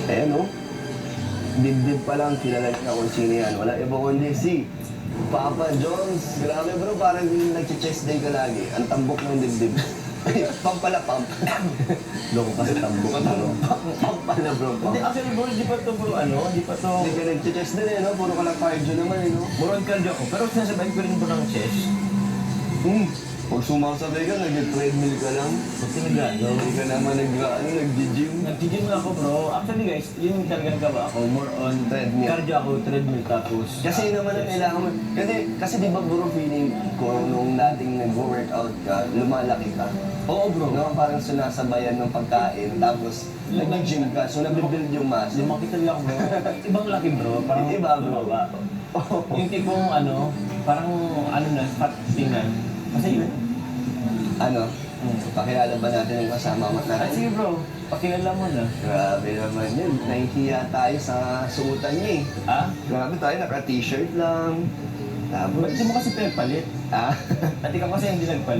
Eh no, dibdib pa lang, kilala na kung sino yan. Wala iba kundi si Papa Jones. Grabe bro, parang nag-chest day ka lagi. Ang tambok ng dibdib. Pump pala, pump. Loko kasi tambok. Pump pala bro, pump. Hindi, actually bro, di pa to bro, hindi pa to... Hindi ka nag-chest day eh, no? Puro ka lang cardio naman eh, no? More on cardio ako, pero sinasabahin ko rin bro ng chest. Pag sumasabay ka, nag-treadmill ka lang. Ba't tinagano? Hindi ka naman nag-gym. Nag-gym na ako bro. Actually guys, yun yung talagang gawa ako. More on Treadmill. cardio ako, treadmill tapos... Kasi naman ang kailangan mo. Kasi di ba bro, feeling ko nung dating nag-workout ka, lumalaki ka. Oo bro. No, parang sunasabayan ng pagkain, tapos nag-gym ka, so nabibuild yung muscle. Lumaki talaga ako bro. Ibang laki bro. Parang Iba, bro. bumaba. Yung tipong parang na, fat tingnan. Kasi yun. Pakilala ba natin yung kasama mo Ah, natin? sige bro, pakilala mo na. Grabe naman yun. Nahihiya tayo sa suotan niya eh. Ah? Grabe tayo, naka-t-shirt lang. Tapos... Ba't di mo kasi palit? Ah? At ikaw kasi hindi nagpalit.